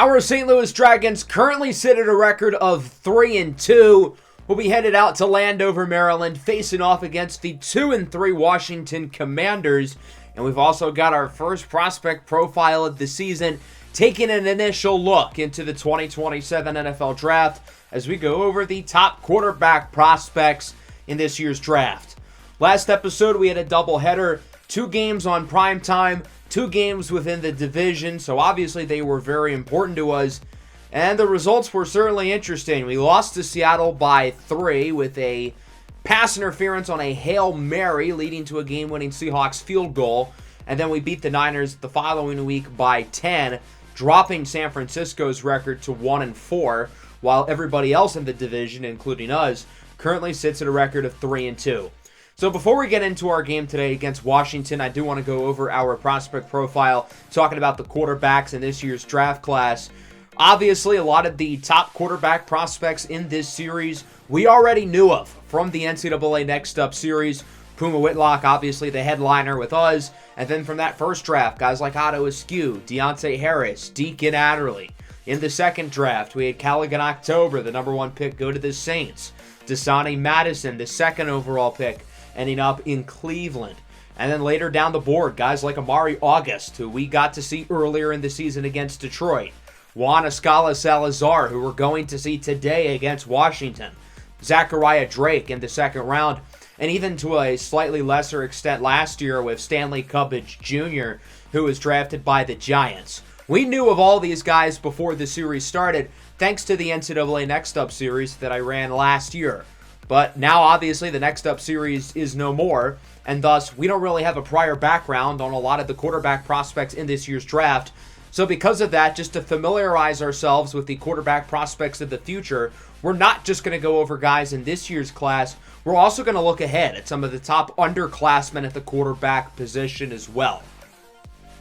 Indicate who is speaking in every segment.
Speaker 1: Our St. Louis Dragons currently sit at a record of 3-2. We'll be headed out to Landover, Maryland, facing off against the 2-3 Washington Commanders. And we've also got our first prospect profile of the season, taking an initial look into the 2027 NFL Draft as we go over the top quarterback prospects in this year's draft. Last episode, we had a doubleheader, 2 games on primetime, 2 games within the division, so obviously they were very important to us. And the results were certainly interesting. We lost to Seattle by 3 with a pass interference on a Hail Mary leading to a game-winning Seahawks field goal. And then we beat the Niners the following week by 10, dropping San Francisco's record to 1-4, while everybody else in the division, including us, currently sits at a record of 3-2. So before we get into our game today against Washington, I do want to go over our prospect profile, talking about the quarterbacks in this year's draft class. Obviously, a lot of the top quarterback prospects in this series we already knew of from the NCAA Next Up series. Puma Whitlock, obviously the headliner with us. And then from that first draft, guys like Otto Askew, Deontay Harris, Deacon Adderley. In the second draft, we had Callaghan October, the number 1 pick, go to the Saints. Dasani Madison, the second overall pick, ending up in Cleveland. And then later down the board, guys like Amari August, who we got to see earlier in the season against Detroit. Juan Escala Salazar, who we're going to see today against Washington. Zachariah Drake in the second round. And even to a slightly lesser extent last year with Stanley Cubbage Jr., who was drafted by the Giants. We knew of all these guys before the series started, thanks to the NCAA Next Up series that I ran last year. But now, obviously, the Next Up series is no more, and thus, we don't really have a prior background on a lot of the quarterback prospects in this year's draft. So because of that, just to familiarize ourselves with the quarterback prospects of the future, we're not just going to go over guys in this year's class, we're also going to look ahead at some of the top underclassmen at the quarterback position as well.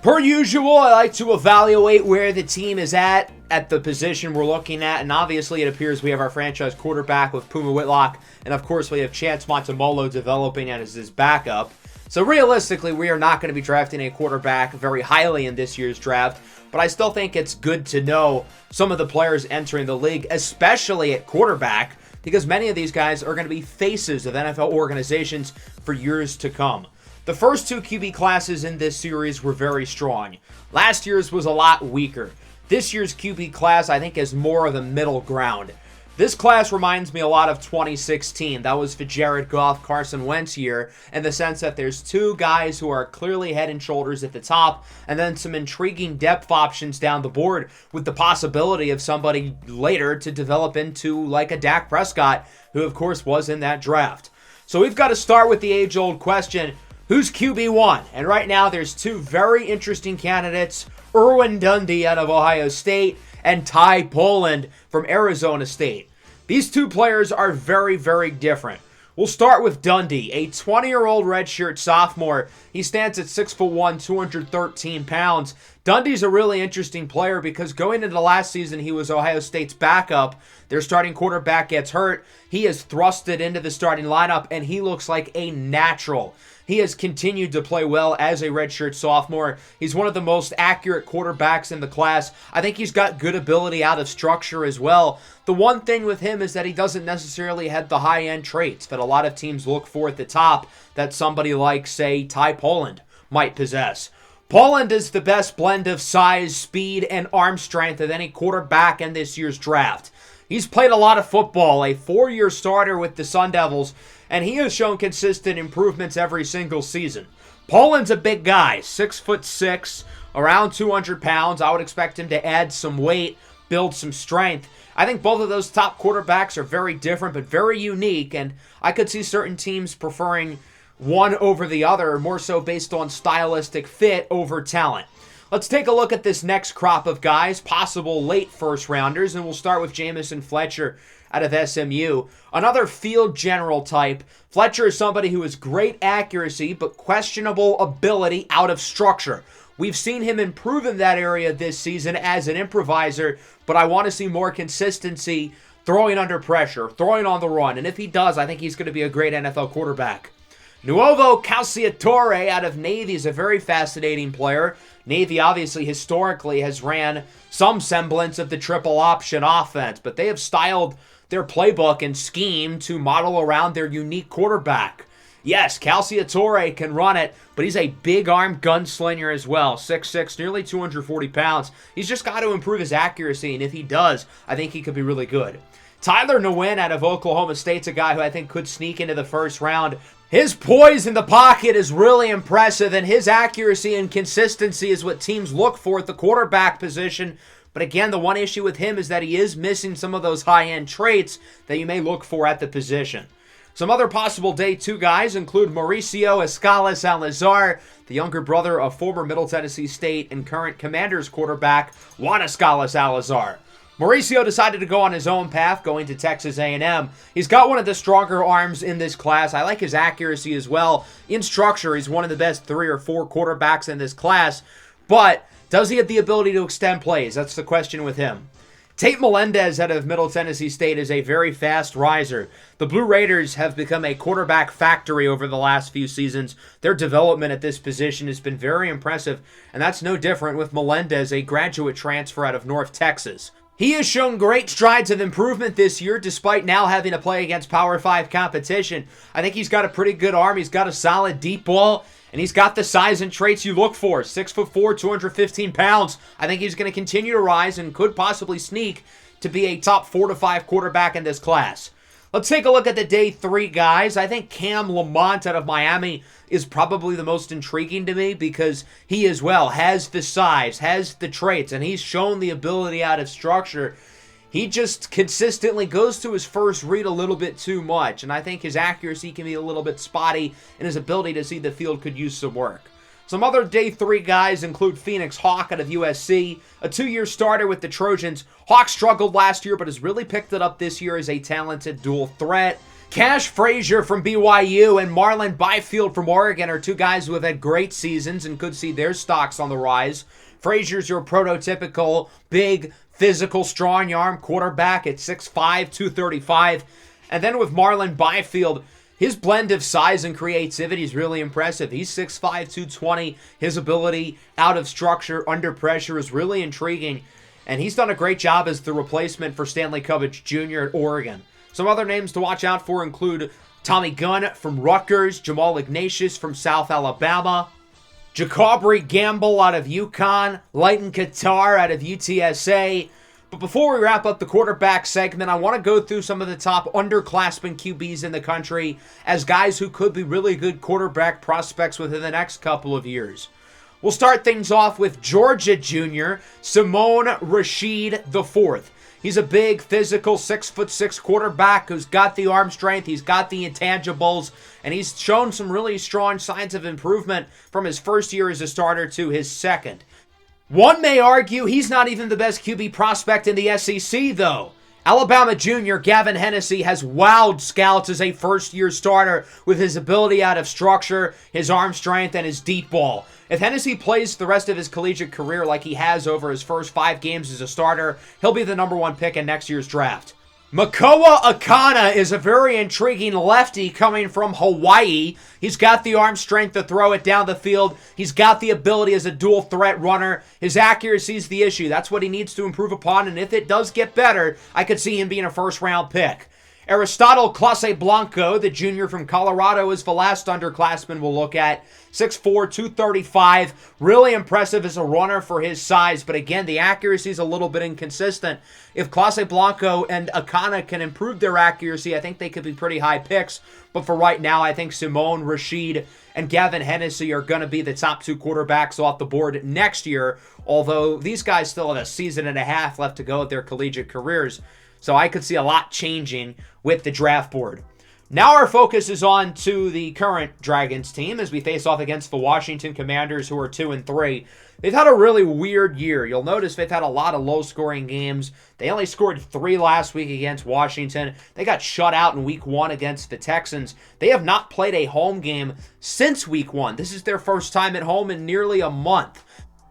Speaker 1: Per usual, I like to evaluate where the team is at the position we're looking at, and obviously it appears we have our franchise quarterback with Puma Whitlock, and of course we have Chance Montemolo developing as his backup. So realistically, we are not going to be drafting a quarterback very highly in this year's draft, but I still think it's good to know some of the players entering the league, especially at quarterback, because many of these guys are going to be faces of NFL organizations for years to come. The first 2 QB classes in this series were very strong. Last year's was a lot weaker. This year's QB class, I think, is more of the middle ground. This class reminds me a lot of 2016. That was for Jared Goff, Carson Wentz year, in the sense that there's 2 guys who are clearly head and shoulders at the top, and then some intriguing depth options down the board with the possibility of somebody later to develop into like a Dak Prescott, who of course was in that draft. So we've got to start with the age-old question, who's QB1? And right now there's 2 very interesting candidates, Irwin Dundee out of Ohio State and Ty Poland from Arizona State. These 2 players are very, very different. We'll start with Dundee, a 20-year-old redshirt sophomore. He stands at 6'1", 213 pounds. Dundee's a really interesting player because going into last season, he was Ohio State's backup. Their starting quarterback gets hurt. He is thrusted into the starting lineup, and he looks like a natural. He has continued to play well as a redshirt sophomore. He's one of the most accurate quarterbacks in the class. I think he's got good ability out of structure as well. The one thing with him is that he doesn't necessarily have the high-end traits that a lot of teams look for at the top that somebody like, say, Ty Poland might possess. Poland is the best blend of size, speed, and arm strength of any quarterback in this year's draft. He's played a lot of football, a 4-year starter with the Sun Devils, and he has shown consistent improvements every single season. Poland's a big guy, 6'6", around 200 pounds. I would expect him to add some weight, build some strength. I think both of those top quarterbacks are very different but very unique, and I could see certain teams preferring one over the other, more so based on stylistic fit over talent. Let's take a look at this next crop of guys, possible late first rounders, and we'll start with Jamison Fletcher out of SMU. Another field general type. Fletcher is somebody who has great accuracy but questionable ability out of structure. We've seen him improve in that area this season as an improviser, but I want to see more consistency throwing under pressure, throwing on the run, and if he does, I think he's going to be a great NFL quarterback. Nuovo Calciatore out of Navy is a very fascinating player. Navy obviously historically has ran some semblance of the triple option offense, but they have styled their playbook and scheme to model around their unique quarterback. Yes, Calciatore can run it, but he's a big-armed gunslinger as well. 6'6", nearly 240 pounds. He's just got to improve his accuracy, and if he does, I think he could be really good. Tyler Nguyen out of Oklahoma State's a guy who I think could sneak into the first round. His poise in the pocket is really impressive, and his accuracy and consistency is what teams look for at the quarterback position. But again, the one issue with him is that he is missing some of those high-end traits that you may look for at the position. Some other possible day 2 guys include Mauricio Escala-Salazar, the younger brother of former Middle Tennessee State and current Commanders quarterback Juan Escala-Salazar. Mauricio decided to go on his own path, going to Texas A&M. He's got one of the stronger arms in this class. I like his accuracy as well. In structure, he's one of the best 3 or 4 quarterbacks in this class. But does he have the ability to extend plays? That's the question with him. Tate Melendez out of Middle Tennessee State is a very fast riser. The Blue Raiders have become a quarterback factory over the last few seasons. Their development at this position has been very impressive, and that's no different with Melendez, a graduate transfer out of North Texas. He has shown great strides of improvement this year, despite now having to play against Power 5 competition. I think he's got a pretty good arm. He's got a solid deep ball, and he's got the size and traits you look for. 6'4", 215 pounds. I think he's going to continue to rise and could possibly sneak to be a top 4 to 5 quarterback in this class. Let's take a look at the day 3 guys. I think Cam Lamont out of Miami is probably the most intriguing to me because he as well has the size, has the traits, and he's shown the ability out of structure. He just consistently goes to his first read a little bit too much, and I think his accuracy can be a little bit spotty, and his ability to see the field could use some work. Some other day 3 guys include Phoenix Hawk out of USC, a 2-year starter with the Trojans. Hawk struggled last year, but has really picked it up this year as a talented dual threat. Cash Frazier from BYU and Marlon Byfield from Oregon are 2 guys who have had great seasons and could see their stocks on the rise. Frazier's your prototypical big, physical, strong arm quarterback at 6'5", 235. And then with Marlon Byfield, his blend of size and creativity is really impressive. He's 6'5", 220. His ability out of structure, under pressure is really intriguing. And he's done a great job as the replacement for Stanley Cubbage Jr. at Oregon. Some other names to watch out for include Tommy Gunn from Rutgers, Jamal Ignatius from South Alabama, Jacobry Gamble out of UConn, Leighton Qatar out of UTSA. But before we wrap up the quarterback segment, I want to go through some of the top underclassmen QBs in the country as guys who could be really good quarterback prospects within the next couple of years. We'll start things off with Georgia Jr., Simone Rashid IV. He's a big, physical, 6'6" quarterback who's got the arm strength, he's got the intangibles, and he's shown some really strong signs of improvement from his first year as a starter to his second. One may argue he's not even the best QB prospect in the SEC, though. Alabama junior Gavin Hennessy has wowed scouts as a first-year starter with his ability out of structure, his arm strength, and his deep ball. If Hennessy plays the rest of his collegiate career like he has over his first 5 games as a starter, he'll be the #1 pick in next year's draft. Makoa Akana is a very intriguing lefty coming from Hawaii. He's got the arm strength to throw it down the field. He's got the ability as a dual threat runner. His accuracy is the issue. That's what he needs to improve upon, and if it does get better, I could see him being a first-round pick. Aristotle Clase Blanco, the junior from Colorado, is the last underclassman we'll look at. 6'4", 235. Really impressive as a runner for his size, but again, the accuracy is a little bit inconsistent. If Clase Blanco and Akana can improve their accuracy, I think they could be pretty high picks. But for right now, I think Simone Rashid and Gavin Hennessy are going to be the top 2 quarterbacks off the board next year, although these guys still have a season and a half left to go at their collegiate careers. So I could see a lot changing with the draft board. Now our focus is on to the current Dragons team as we face off against the Washington Commanders, who are 2-3. They've had a really weird year. You'll notice they've had a lot of low-scoring games. They only scored 3 last week against Washington. They got shut out in Week 1 against the Texans. They have not played a home game since Week 1. This is their first time at home in nearly a month.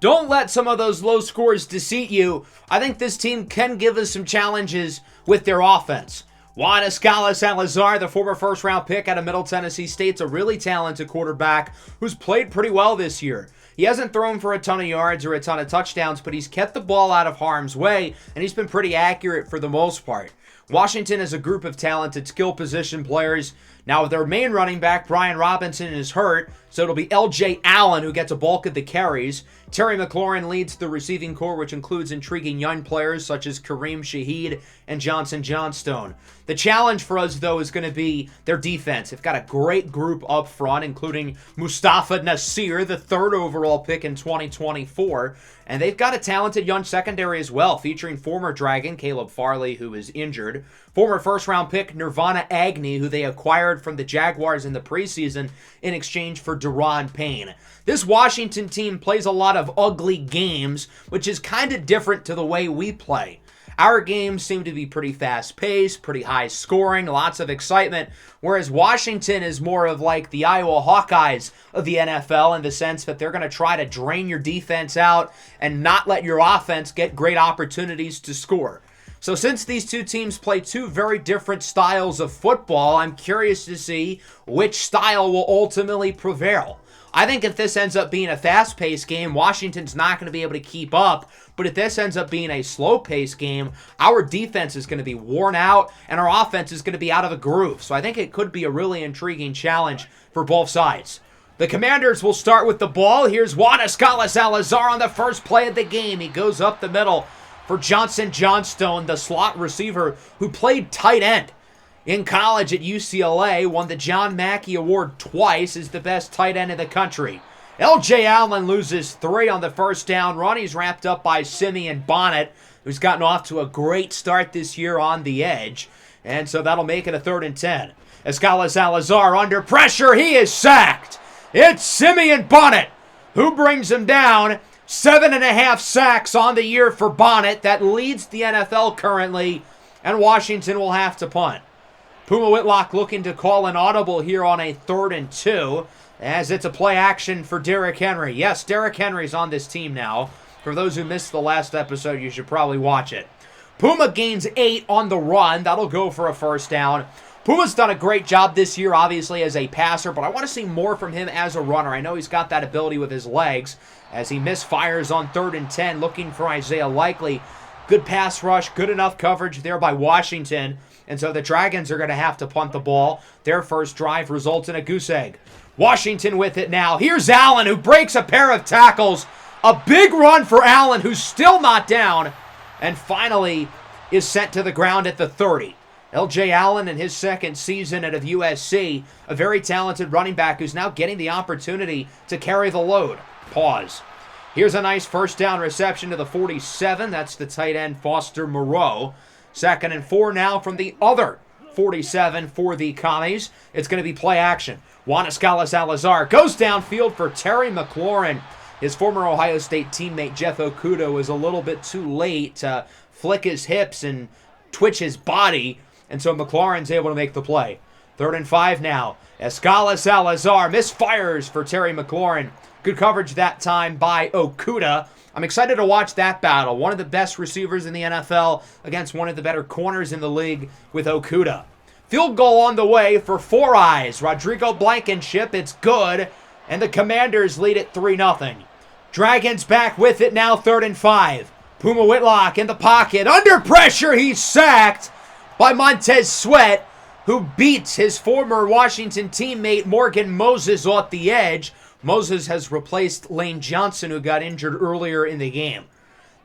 Speaker 1: Don't let some of those low scores deceive you. I think this team can give us some challenges with their offense. Juan Salazar, the former first-round pick out of Middle Tennessee State's a really talented quarterback who's played pretty well this year. He hasn't thrown for a ton of yards or a ton of touchdowns, but he's kept the ball out of harm's way, and he's been pretty accurate for the most part. Washington is a group of talented skill position players. Now, their main running back, Brian Robinson, is hurt, so it'll be L.J. Allen who gets a bulk of the carries. Terry McLaurin leads the receiving corps, which includes intriguing young players such as Kareem Shaheed and Johnson Johnstone. The challenge for us, though, is going to be their defense. They've got a great group up front, including Mustafa Nasir, the third overall pick in 2024. And they've got a talented young secondary as well, featuring former Dragon Caleb Farley, who is injured, former first-round pick Nirvana Agnew, who they acquired from the Jaguars in the preseason in exchange for Deron Payne. This Washington team plays a lot of ugly games, which is kind of different to the way we play. Our games seem to be pretty fast-paced, pretty high-scoring, lots of excitement, whereas Washington is more of like the Iowa Hawkeyes of the NFL in the sense that they're going to try to drain your defense out and not let your offense get great opportunities to score. So since these two teams play two very different styles of football, I'm curious to see which style will ultimately prevail. I think if this ends up being a fast-paced game, Washington's not going to be able to keep up. But if this ends up being a slow-paced game, our defense is going to be worn out, and our offense is going to be out of the groove. So I think it could be a really intriguing challenge for both sides. The Commanders will start with the ball. Here's Juan Salazar on the first play of the game. He goes up the middle for Johnson Johnstone, the slot receiver who played tight end in college at UCLA, won the John Mackey Award twice, is the best tight end in the country. L.J. Allen loses 3 on the first down run. He's wrapped up by Simeon Bonnet, who's gotten off to a great start this year on the edge. And so that'll make it a 3rd and 10. Salazar under pressure. He is sacked. It's Simeon Bonnet who brings him down. 7.5 sacks on the year for Bonnet. That leads the NFL currently, and Washington will have to punt. Puma Whitlock looking to call an audible here on a 3rd and 2, as it's a play action for Derrick Henry. Yes, Derrick Henry's on this team now. For those who missed the last episode, you should probably watch it. Puma gains 8 on the run. That'll go for a first down. Puma's done a great job this year, obviously, as a passer, but I want to see more from him as a runner. I know he's got that ability with his legs, as he misfires on 3rd and 10, looking for Isaiah Likely. Good pass rush, good enough coverage there by Washington. And so the Dragons are going to have to punt the ball. Their first drive results in a goose egg. Washington with it now. Here's Allen, who breaks a pair of tackles. A big run for Allen, who's still not down, and finally is sent to the ground at the 30. L.J. Allen in his second season out of USC, a very talented running back who's now getting the opportunity to carry the load. Pause. Here's a nice first down reception to the 47. That's the tight end Foster Moreau. 2nd and 4 now from the other 47 for the Commies. It's going to be play action. Juan Salazar goes downfield for Terry McLaurin. His former Ohio State teammate Jeff Okudah was a little bit too late to flick his hips and twitch his body, and so McLaurin's able to make the play. 3rd and 5 now. Salazar misfires for Terry McLaurin. Good coverage that time by Okudah. I'm excited to watch that battle. One of the best receivers in the NFL against one of the better corners in the league with Okudah. Field goal on the way for Four Eyes. Rodrigo Blankenship, it's good, and the Commanders lead it 3-0. Dragons back with it now, 3rd and 5. Puma Whitlock in the pocket. Under pressure, he's sacked by Montez Sweat, who beats his former Washington teammate Morgan Moses off the edge. Moses has replaced Lane Johnson, who got injured earlier in the game.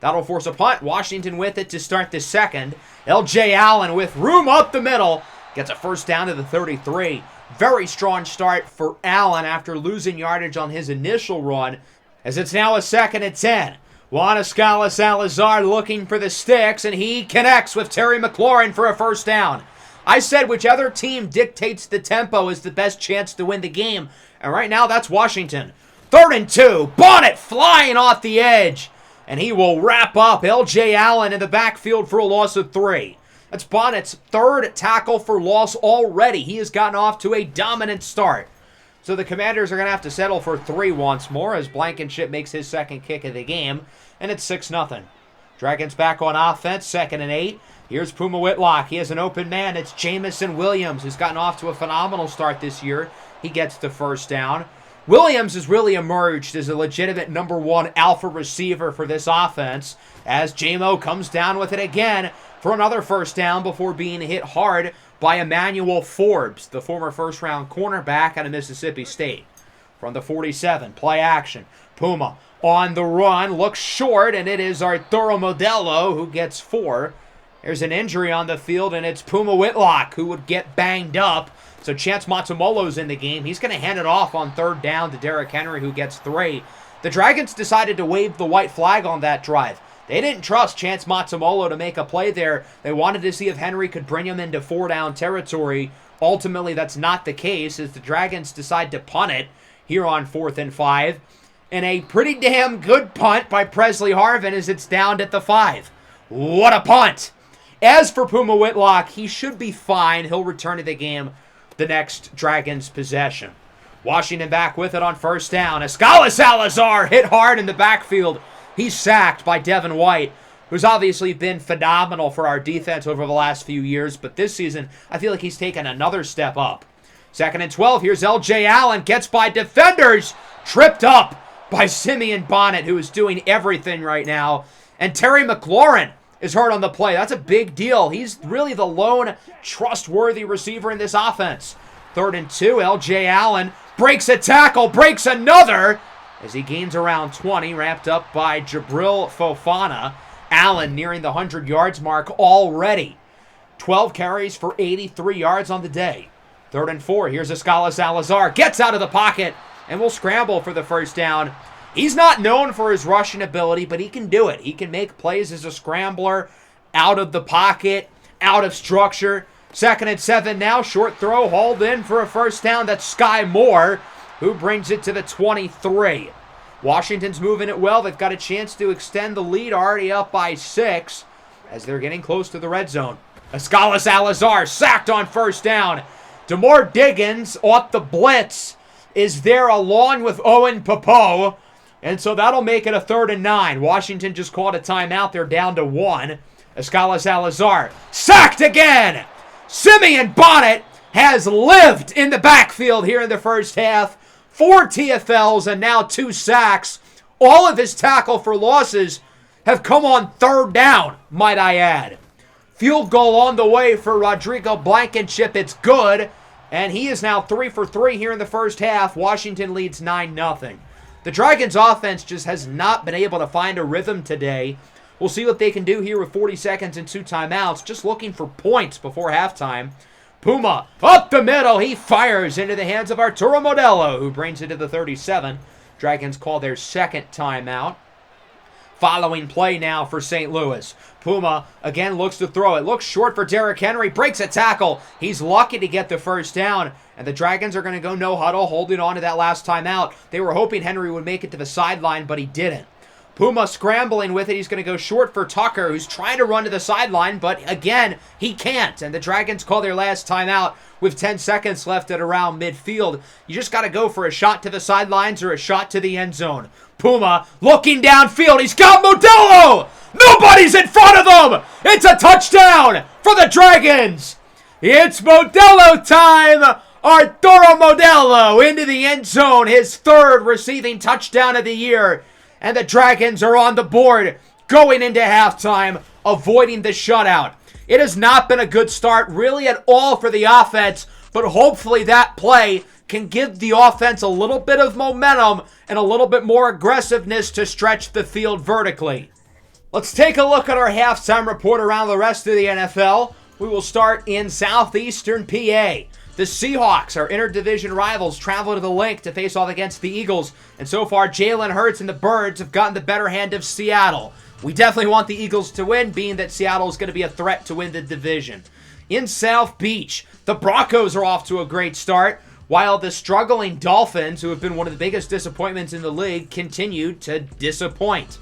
Speaker 1: That'll force a punt. Washington with it to start the second. L.J. Allen with room up the middle. Gets a first down to the 33. Very strong start for Allen after losing yardage on his initial run, as it's now a 2nd and 10. Juan Salazar looking for the sticks, and he connects with Terry McLaurin for a first down. I said whichever team dictates the tempo is the best chance to win the game, and right now that's Washington. 3rd and 2. Bonnet flying off the edge, and he will wrap up L.J. Allen in the backfield for a loss of 3. That's Bonnet's 3rd tackle for loss already. He has gotten off to a dominant start. So the Commanders are going to have to settle for 3 once more as Blankenship makes his second kick of the game, and it's 6-0. Dragons back on offense, 2nd and 8. Here's Puma Whitlock. He has an open man. It's Jamison Williams, who's gotten off to a phenomenal start this year. He gets the first down. Williams has really emerged as a legitimate number one alpha receiver for this offense as J-Mo comes down with it again for another first down before being hit hard by Emmanuel Forbes, the former first-round cornerback out of Mississippi State. From the 47, play action. Puma on the run, looks short, and it is Arturo Modelo who gets 4. There's an injury on the field, and it's Puma Whitlock who would get banged up. So Chance Matsumolo's in the game. He's going to hand it off on third down to Derrick Henry, who gets 3. The Dragons decided to wave the white flag on that drive. They didn't trust Chance Matsumolo to make a play there. They wanted to see if Henry could bring him into 4-down territory. Ultimately, that's not the case as the Dragons decide to punt it here on 4th and 5. And a pretty damn good punt by Presley Harvin as it's down at the 5. What a punt! As for Puma Whitlock, he should be fine. He'll return to the game the next Dragons possession. Washington back with it on first down. Escala Salazar hit hard in the backfield. He's sacked by Devin White, who's obviously been phenomenal for our defense over the last few years, but this season, I feel like he's taken another step up. 2nd and 12, here's L.J. Allen, gets by defenders, tripped up by Simeon Bonnet, who is doing everything right now, and Terry McLaurin is hurt on the play. That's a big deal. He's really the lone trustworthy receiver in this offense. 3rd and 2, L.J. Allen breaks a tackle, breaks another, as he gains around 20, wrapped up by Jabril Fofana. Allen nearing the 100 yards mark already. 12 carries for 83 yards on the day. 3rd and 4, here's Escala Salazar, gets out of the pocket, and will scramble for the first down. He's not known for his rushing ability, but he can do it. He can make plays as a scrambler, out of the pocket, out of structure. 2nd and 7 now, short throw, hauled in for a first down. That's Sky Moore, who brings it to the 23. Washington's moving it well. They've got a chance to extend the lead, already up by 6, as they're getting close to the red zone. Escala Salazar sacked on first down. Demore Diggins off the blitz is there along with Owen Popo. And so that'll make it a 3rd and 9. Washington just called a timeout. They're down to 1. Escala Salazar sacked again. Simeon Bonnet has lived in the backfield here in the first half. 4 TFLs and now 2 sacks. All of his tackle for losses have come on 3rd down, might I add. Field goal on the way for Rodrigo Blankenship. It's good. And he is now 3 for 3 here in the first half. Washington leads 9-0. The Dragons' offense just has not been able to find a rhythm today. We'll see what they can do here with 40 seconds and 2 timeouts. Just looking for points before halftime. Puma up the middle. He fires into the hands of Arturo Modelo, who brings it to the 37. Dragons call their 2nd timeout. Following play now for St. Louis. Puma again looks to throw it. Looks short for Derrick Henry. Breaks a tackle. He's lucky to get the first down. And the Dragons are going to go no huddle, holding on to that last timeout. They were hoping Henry would make it to the sideline, but he didn't. Puma scrambling with it. He's going to go short for Tucker, who's trying to run to the sideline, but again, he can't. And the Dragons call their last timeout with 10 seconds left at around midfield. You just got to go for a shot to the sidelines or a shot to the end zone. Puma looking downfield. He's got Modelo. Nobody's in front of him. It's a touchdown for the Dragons. It's Modelo time. Arturo Modelo into the end zone. His 3rd receiving touchdown of the year. And the Dragons are on the board going into halftime, avoiding the shutout. It has not been a good start really at all for the offense, but hopefully that play can give the offense a little bit of momentum and a little bit more aggressiveness to stretch the field vertically. Let's take a look at our halftime report around the rest of the NFL. We will start in southeastern PA. The Seahawks, our interdivision rivals, travel to the Link to face off against the Eagles. And so far, Jalen Hurts and the Birds have gotten the better hand of Seattle. We definitely want the Eagles to win, being that Seattle is going to be a threat to win the division. In South Beach, the Broncos are off to a great start, while the struggling Dolphins, who have been one of the biggest disappointments in the league, continue to disappoint.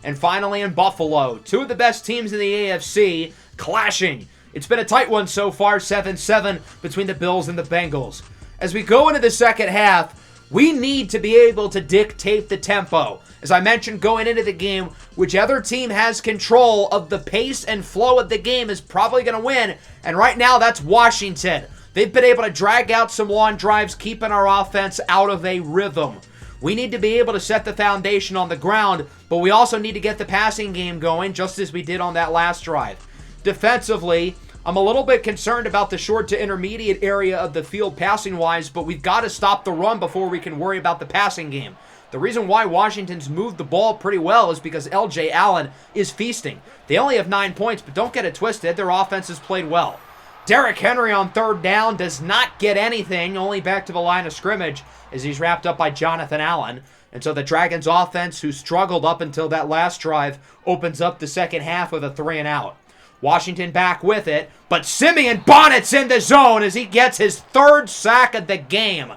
Speaker 1: And finally in Buffalo, 2 of the best teams in the AFC clashing. It's been a tight one so far, 7-7 between the Bills and the Bengals. As we go into the second half, We need to be able to dictate the tempo. As I mentioned going into the game, whichever team has control of the pace and flow of the game is probably going to win. And right now, that's Washington. They've been able to drag out some long drives, keeping our offense out of a rhythm. We need to be able to set the foundation on the ground, but we also need to get the passing game going, just as we did on that last drive. Defensively, I'm a little bit concerned about the short to intermediate area of the field passing-wise, but we've got to stop the run before we can worry about the passing game. The reason why Washington's moved the ball pretty well is because L.J. Allen is feasting. They only have 9 points, but don't get it twisted. Their offense has played well. Derrick Henry on third down does not get anything, only back to the line of scrimmage as he's wrapped up by Jonathan Allen. And so the Dragons offense, who struggled up until that last drive, opens up the second half with a 3-and-out. Washington back with it, but Simeon Bonnet's in the zone as he gets his third sack of the game.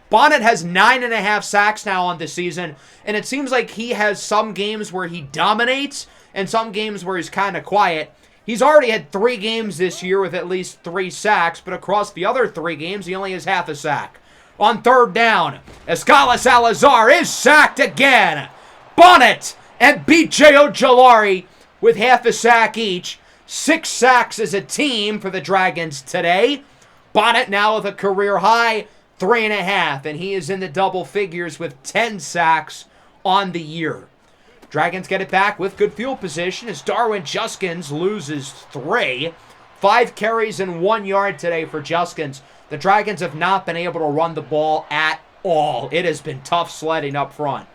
Speaker 1: Bonnet has 9.5 sacks now on the season, and it seems like he has some games where he dominates and some games where he's kind of quiet. He's already had 3 games this year with at least 3 sacks, but across the other 3 games, he only has half a sack. On third down, Escala Salazar is sacked again. Bonnet and B.J. Ojolari with half a sack each. 6 sacks as a team for the Dragons today. Bonnet now with a career high 3.5, and he is in the double figures with 10 sacks on the year. Dragons get it back with good field position as Darwin Juskins loses 3. 5 carries and 1 yard today for Juskins. The Dragons have not been able to run the ball at all. It has been tough sledding up front.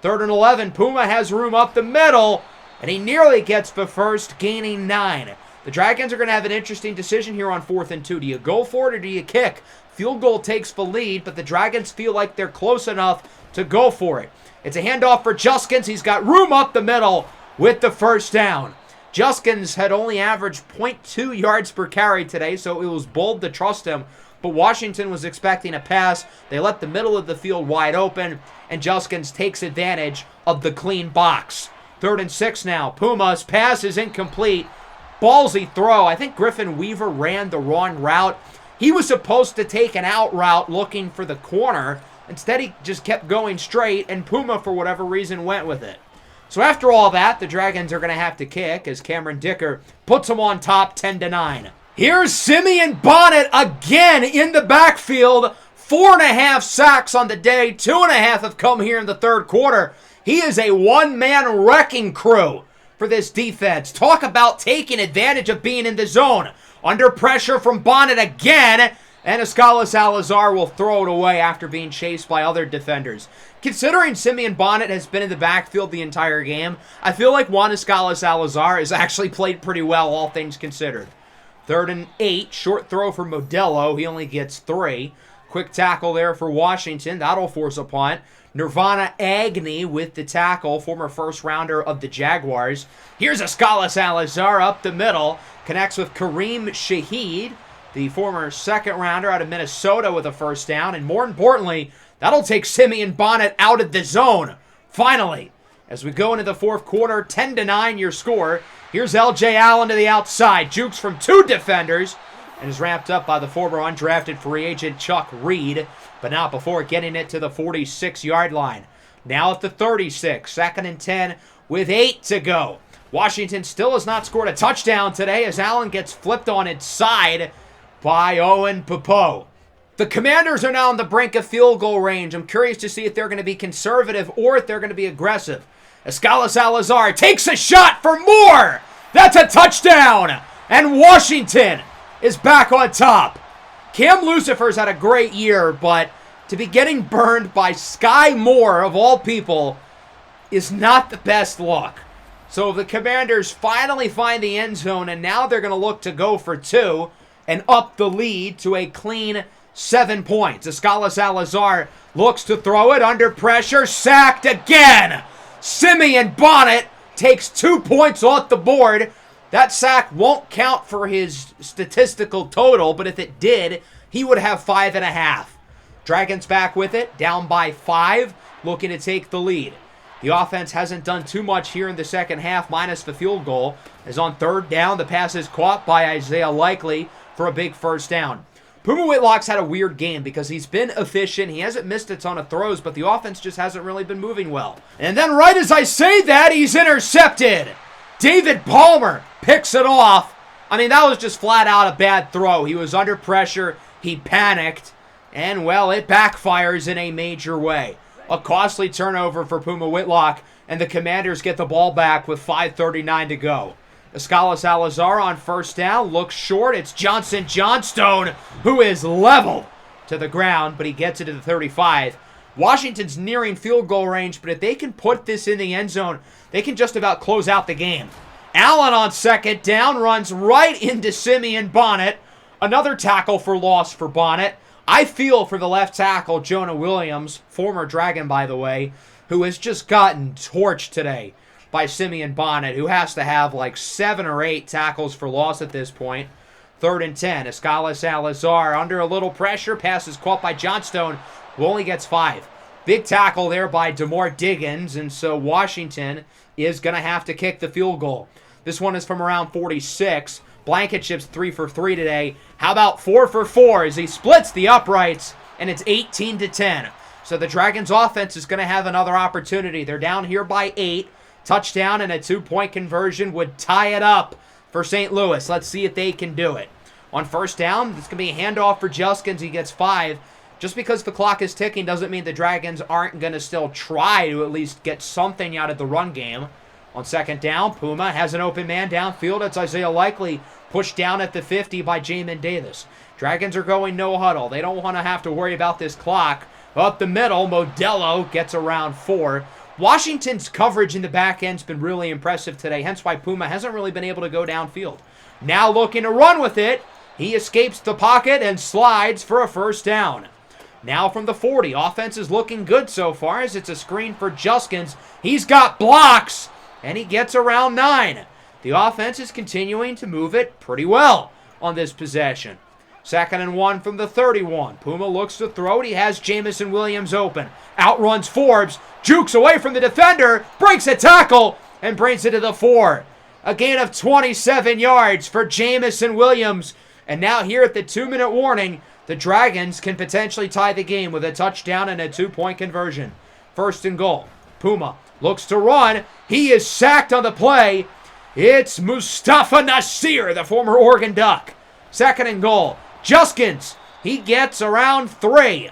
Speaker 1: 3rd and 11, Puma has room up the middle, and he nearly gets the first, gaining 9. The Dragons are going to have an interesting decision here on 4th and 2. Do you go for it or do you kick? Field goal takes the lead, but the Dragons feel like they're close enough to go for it. It's a handoff for Juskins. He's got room up the middle with the first down. Juskins had only averaged 0.2 yards per carry today, so it was bold to trust him. But Washington was expecting a pass. They let the middle of the field wide open, and Juskins takes advantage of the clean box. 3rd and 6 now. Puma's pass is incomplete. Ballsy throw. I think Griffin Weaver ran the wrong route. He was supposed to take an out route looking for the corner. Instead, he just kept going straight, and Puma, for whatever reason, went with it. So after all that, the Dragons are going to have to kick as Cameron Dicker puts them on top 10-9. Here's Simeon Bonnet again in the backfield. 4.5 sacks on the day. 2.5 have come here in the third quarter. He is a one-man wrecking crew for this defense. Talk about taking advantage of being in the zone. Under pressure from Bonnet again, and Escala Salazar will throw it away after being chased by other defenders. Considering Simeon Bonnet has been in the backfield the entire game, I feel like Juan Escala Salazar has actually played pretty well, all things considered. 3rd and 8, short throw for Modelo. He only gets 3. Quick tackle there for Washington. That'll force a punt. Nirvana Agnew with the tackle, former first-rounder of the Jaguars. Here's Escala Salazar up the middle. Connects with Kareem Shaheed, the former second-rounder out of Minnesota, with a first down. And more importantly, that'll take Simeon Bonnet out of the zone. Finally, as we go into the fourth quarter, 10-9 your score. Here's L.J. Allen to the outside. Jukes from 2 defenders and is wrapped up by the former undrafted free agent Chuck Reed, but not before getting it to the 46-yard line. Now at the 36, 2nd and 10 with 8 to go. Washington still has not scored a touchdown today as Allen gets flipped on its side by Owen Popo. The Commanders are now on the brink of field goal range. I'm curious to see if they're going to be conservative or if they're going to be aggressive. Escala Salazar takes a shot for more. That's a touchdown. And Washington is back on top. Cam Lucifer's had a great year, but to be getting burned by Sky Moore, of all people, is not the best look. So the Commanders finally find the end zone, and now they're going to look to go for 2 and up the lead to a clean 7 points. Escala Salazar looks to throw it under pressure. Sacked again. Simeon Bonnet takes 2 points off the board. That sack won't count for his statistical total, but if it did, he would have 5.5. Dragons back with it, down by 5, looking to take the lead. The offense hasn't done too much here in the second half, minus the field goal. As on 3rd down, the pass is caught by Isaiah Likely for a big first down. Puma Whitlock's had a weird game because he's been efficient. He hasn't missed a ton of throws, but the offense just hasn't really been moving well. And then right as I say that, he's intercepted. David Palmer picks it off. I mean, that was just flat out a bad throw. He was under pressure. He panicked. And, well, it backfires in a major way. A costly turnover for Puma Whitlock, and the Commanders get the ball back with 5:39 to go. Escala Salazar on first down, looks short. It's Johnson Johnstone, who is leveled to the ground, but he gets it to the 35. Washington's nearing field goal range, but if they can put this in the end zone, they can just about close out the game. Allen on second down runs right into Simeon Bonnet. Another tackle for loss for Bonnet. I feel for the left tackle, Jonah Williams, former Dragon, by the way, who has just gotten torched today by Simeon Bonnet, who has to have like 7 or 8 tackles for loss at this point. 3rd and 10. Escala Salazar under a little pressure. Pass is caught by Johnstone, who only gets 5. Big tackle there by Demore Diggins, and so Washington is going to have to kick the field goal. This one is from around 46. Blankenship's 3 for 3 today. How about 4 for 4 as he splits the uprights, and it's 18-10. So the Dragons offense is going to have another opportunity. They're down here by 8. Touchdown and a 2-point conversion would tie it up for St. Louis. Let's see if they can do it. On first down, it's going to be a handoff for Juskins. He gets 5. Just because the clock is ticking doesn't mean the Dragons aren't going to still try to at least get something out of the run game. On second down, Puma has an open man downfield. It's Isaiah Likely, pushed down at the 50 by Jamin Davis. Dragons are going no huddle. They don't want to have to worry about this clock. Up the middle, Modelo gets around 4. Washington's coverage in the back end's been really impressive today, hence why Puma hasn't really been able to go downfield. Now looking to run with it, he escapes the pocket and slides for a first down. Now from the 40, offense is looking good so far as it's a screen for Juskins. He's got blocks, and he gets around 9. The offense is continuing to move it pretty well on this possession. 2nd and 1 from the 31. Puma looks to throw it. He has Jamison Williams open. Outruns Forbes. Jukes away from the defender. Breaks a tackle and brings it to the 4. A gain of 27 yards for Jamison Williams. And now here at the 2-minute warning, the Dragons can potentially tie the game with a touchdown and a 2-point conversion. 1st and goal. Puma looks to run. He is sacked on the play. It's Mustafa Nasir, the former Oregon Duck. 2nd and goal. Juskins, he gets around 3.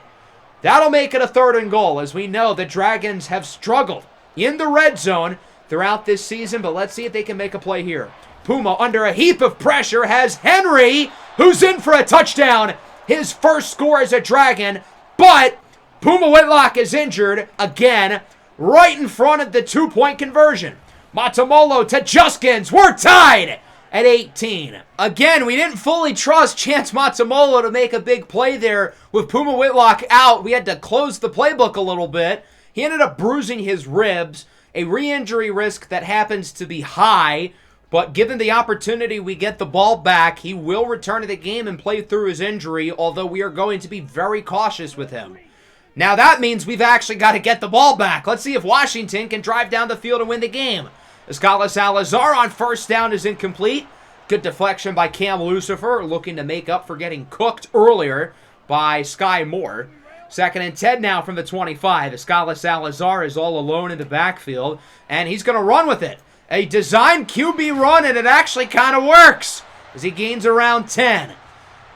Speaker 1: That'll make it a 3rd and goal. As we know, the Dragons have struggled in the red zone throughout this season, but let's see if they can make a play here. Puma, under a heap of pressure, has Henry, who's in for a touchdown. His first score as a Dragon, but Puma Whitlock is injured again, right in front of the 2-point conversion. Matamolo to Juskins. We're tied at 18. Again, we didn't fully trust Chance Matamolo to make a big play there. With Puma Whitlock out, we had to close the playbook a little bit. He ended up bruising his ribs, a re-injury risk that happens to be high, but given the opportunity we get the ball back, he will return to the game and play through his injury, although we are going to be very cautious with him. Now that means we've actually got to get the ball back. Let's see if Washington can drive down the field and win the game. Escala Salazar on first down is incomplete. Good deflection by Cam Lucifer, looking to make up for getting cooked earlier by Sky Moore. 2nd and 10 now from the 25. Escala Salazar is all alone in the backfield, and he's going to run with it. A designed QB run, and it actually kind of works as he gains around 10.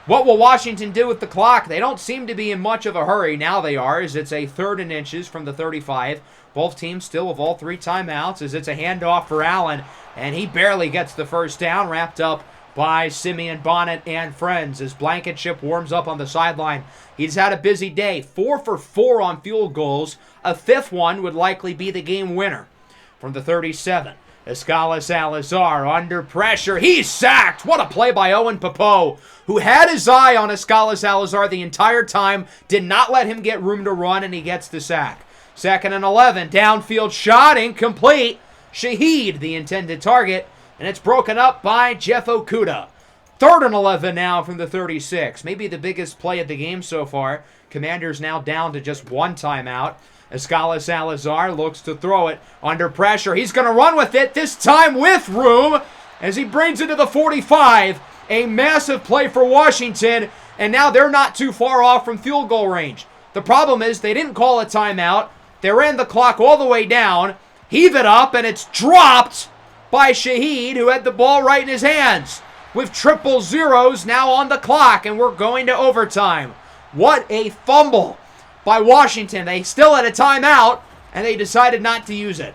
Speaker 1: What will Washington do with the clock? They don't seem to be in much of a hurry. Now they are, as it's a 3rd and inches from the 35. Both teams still with all 3 timeouts, as it's a handoff for Allen, and he barely gets the first down, wrapped up by Simeon Bonnet and friends as Blankenship warms up on the sideline. He's had a busy day, 4 for 4 on field goals. A 5th one would likely be the game winner. From the 37, Escala Salazar under pressure. He's sacked. What a play by Owen Popo, who had his eye on Escala Salazar the entire time, did not let him get room to run, and he gets the sack. 2nd and 11, downfield shot, incomplete. Shaheed, the intended target, and it's broken up by Jeff Okuda. 3rd and 11 now from the 36. Maybe the biggest play of the game so far. Commanders now down to just 1 timeout. Escala Salazar looks to throw it under pressure. He's going to run with it, this time with room, as he brings it to the 45. A massive play for Washington. and now they're not too far off from field goal range. The problem is they didn't call a timeout. They ran the clock all the way down, heave it up, and it's dropped by Shaheed, who had the ball right in his hands. With triple zeros now on the clock, and we're going to overtime. What a fumble by Washington. They still had a timeout, and they decided not to use it.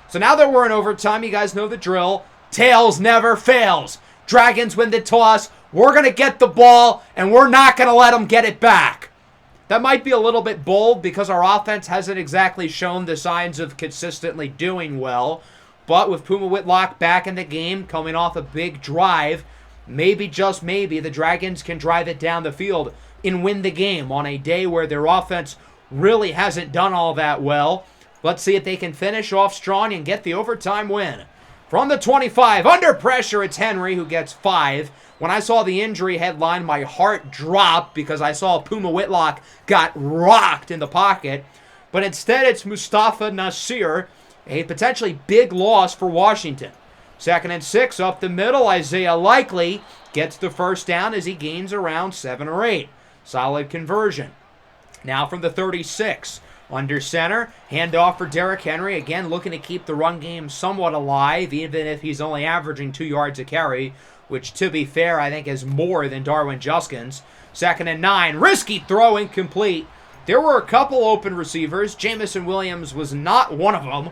Speaker 1: So now that we're in overtime, you guys know the drill. Tails never fails. Dragons win the toss. We're going to get the ball, and we're not going to let them get it back. That might be a little bit bold because our offense hasn't exactly shown the signs of consistently doing well. But with Puma Whitlock back in the game, coming off a big drive, maybe, just maybe, the Dragons can drive it down the field and win the game on a day where their offense really hasn't done all that well. Let's see if they can finish off strong and get the overtime win. From the 25, under pressure, it's Henry who gets 5. When I saw the injury headline, my heart dropped because I saw Puma Whitlock got rocked in the pocket. But instead, it's Mustafa Nasir, a potentially big loss for Washington. 2nd and 6 up the middle. Isaiah Likely gets the first down as he gains around 7 or 8. Solid conversion. Now from the 36. Under center, handoff for Derrick Henry. Again, looking to keep the run game somewhat alive, even if he's only averaging 2 yards a carry, which, to be fair, I think is more than Darwin Juskins. 2nd and 9. Risky throw, incomplete. There were a couple open receivers. Jamison Williams was not one of them,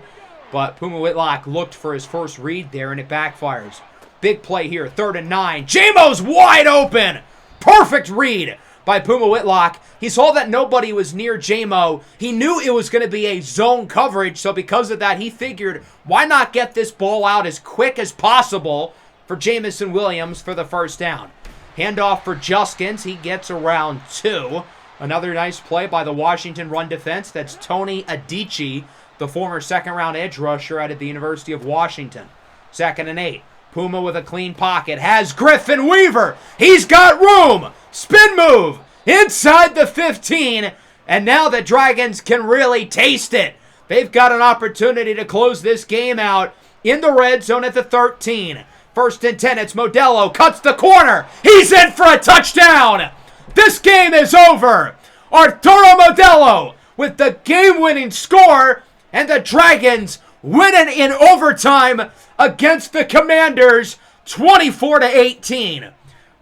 Speaker 1: but Puma Whitlock looked for his first read there, and it backfires. Big play here, 3rd and 9. J-Mo's wide open. Perfect read by Puma Whitlock. He saw that nobody was near J-Mo. He knew it was going to be a zone coverage, so because of that, he figured, why not get this ball out as quick as possible for Jamison Williams for the first down. Handoff for Juskins. He gets around 2. Another nice play by the Washington run defense. That's Tony Adichie, the former second-round edge rusher out of the University of Washington. 2nd and 8. Puma with a clean pocket. Has Griffin Weaver. He's got room. Spin move inside the 15. And now the Dragons can really taste it. They've got an opportunity to close this game out in the red zone at the 13. 1st and 10. It's Modelo. Cuts the corner. He's in for a touchdown. This game is over. Arturo Modelo with the game-winning score. And the Dragons winning in overtime against the Commanders, 24-18.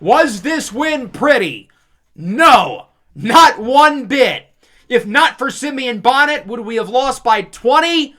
Speaker 1: Was this win pretty? No, not one bit. If not for Simeon Bonnet, would we have lost by 20?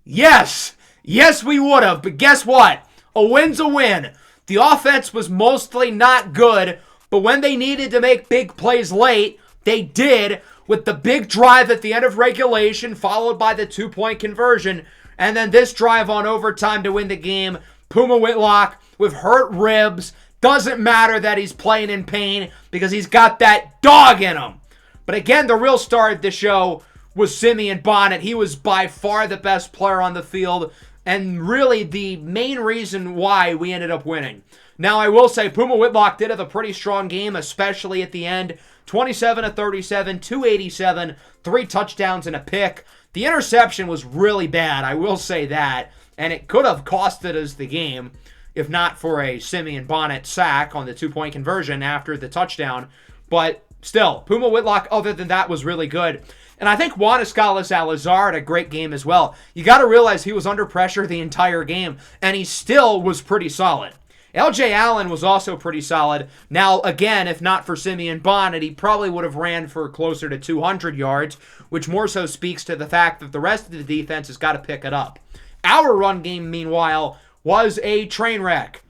Speaker 1: Yes. Yes, we would have. But guess what? A win's a win. The offense was mostly not good, but when they needed to make big plays late, they did, with the big drive at the end of regulation, followed by the 2-point conversion, and then this drive on overtime to win the game. Puma Whitlock with hurt ribs. Doesn't matter that he's playing in pain because he's got that dog in him. But again, the real star of the show was Simeon Bonnet. He was by far the best player on the field and really the main reason why we ended up winning. Now, I will say Puma Whitlock did have a pretty strong game, especially at the end. 27-37, 287, 3 touchdowns and a pick. The interception was really bad, I will say that, and it could have costed us the game if not for a Simeon Bonnet sack on the 2-point conversion after the touchdown. But still, Puma Whitlock, other than that, was really good. And I think Juan Escala-Salazar had a great game as well. You got to realize he was under pressure the entire game, and he still was pretty solid. L.J. Allen was also pretty solid. Now, again, if not for Simeon Bonnet, he probably would have ran for closer to 200 yards, which more so speaks to the fact that the rest of the defense has got to pick it up. Our run game, meanwhile, was a train wreck.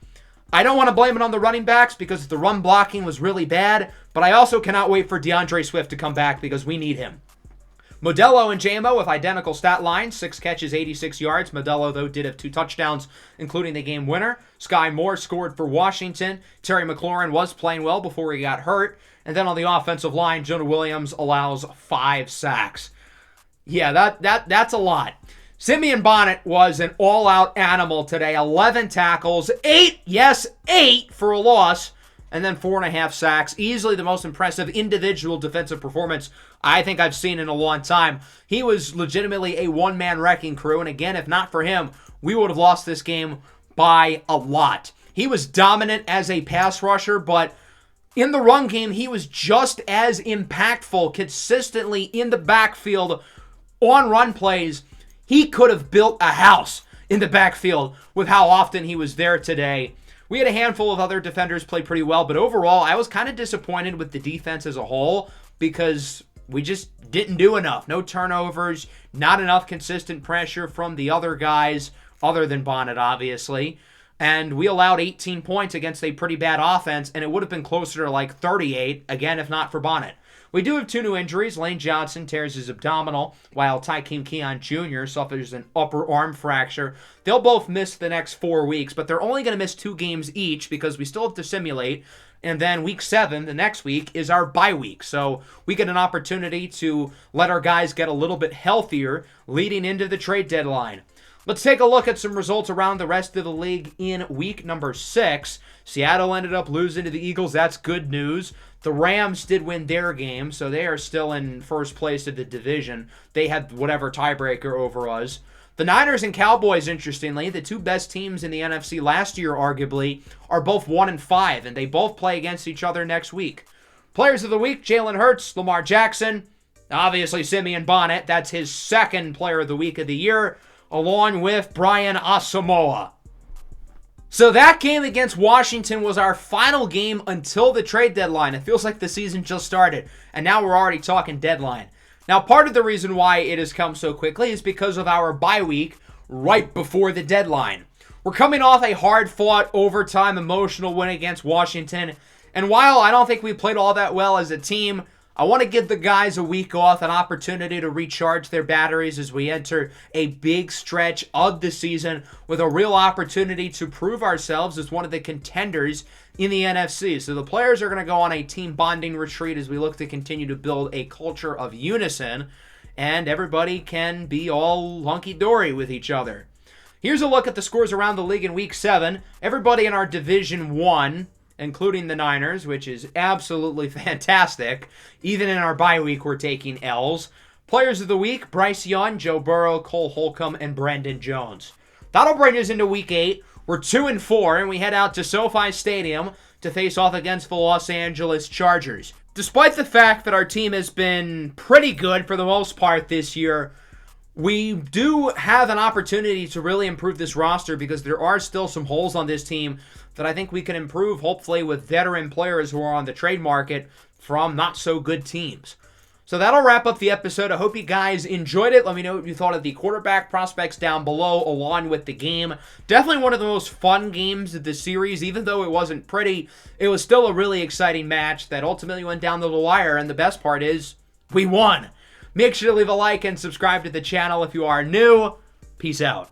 Speaker 1: I don't want to blame it on the running backs because the run blocking was really bad, but I also cannot wait for DeAndre Swift to come back because we need him. Modelo and JMO with identical stat lines, 6 catches, 86 yards. Modelo, though, did have 2 touchdowns, including the game winner. Sky Moore scored for Washington. Terry McLaurin was playing well before he got hurt. And then on the offensive line, Jonah Williams allows 5 sacks. Yeah, that's a lot. Simeon Bonnet was an all-out animal today. 11 tackles, 8 for a loss, and then 4.5 sacks. Easily the most impressive individual defensive performance I think I've seen in a long time. He was legitimately a one-man wrecking crew, and again, if not for him, we would have lost this game by a lot. He was dominant as a pass rusher, but In the run game, he was just as impactful consistently in the backfield on run plays. He could have built a house in the backfield with how often he was there today. We had a handful of other defenders play pretty well, but overall, I was kind of disappointed with the defense as a whole because we just didn't do enough. No turnovers, not enough consistent pressure from the other guys, other than Bonnet, obviously. And we allowed 18 points against a pretty bad offense, and it would have been closer to like 38, again, if not for Bonnet. We do have 2 new injuries. Lane Johnson tears his abdominal, while Tykeem Keon Jr. suffers an upper arm fracture. They'll both miss the next 4 weeks, but they're only going to miss 2 games each because we still have to simulate. And then week 7, the next week, is our bye week. So we get an opportunity to let our guys get a little bit healthier leading into the trade deadline. Let's take a look at some results around the rest of the league in week number 6. Seattle ended up losing to the Eagles. That's good news. The Rams did win their game, so they are still in first place of the division. They had whatever tiebreaker over us. The Niners and Cowboys, interestingly, the 2 best teams in the NFC last year, arguably, are both 1-5, and they both play against each other next week. Players of the week, Jalen Hurts, Lamar Jackson, obviously Simeon Bonnet. That's his 2nd player of the week of the year, along with Brian Asamoah. So that game against Washington was our final game until the trade deadline. It feels like the season just started, and now we're already talking deadline. Now, part of the reason why it has come so quickly is because of our bye week right before the deadline. We're coming off a hard-fought, overtime, emotional win against Washington, and while I don't think we played all that well as a team, I want to give the guys a week off, an opportunity to recharge their batteries as we enter a big stretch of the season with a real opportunity to prove ourselves as one of the contenders in the NFC. So the players are going to go on a team bonding retreat as we look to continue to build a culture of unison, and everybody can be all hunky-dory with each other. Here's a look at the scores around the league in Week 7. Everybody in our Division 1, including the Niners, which is absolutely fantastic. Even in our bye week, we're taking L's. Players of the week, Bryce Young, Joe Burrow, Cole Holcomb, and Brandon Jones. That'll bring us into Week 8. We're 2-4, and we head out to SoFi Stadium to face off against the Los Angeles Chargers. Despite the fact that our team has been pretty good for the most part this year, we do have an opportunity to really improve this roster because there are still some holes on this team that I think we can improve, hopefully with veteran players who are on the trade market from not-so-good teams. So that'll wrap up the episode. I hope you guys enjoyed it. Let me know what you thought of the quarterback prospects down below, along with the game. Definitely one of the most fun games of the series. Even though it wasn't pretty, it was still a really exciting match that ultimately went down to the wire, and the best part is, we won! Make sure to leave a like and subscribe to the channel if you are new. Peace out.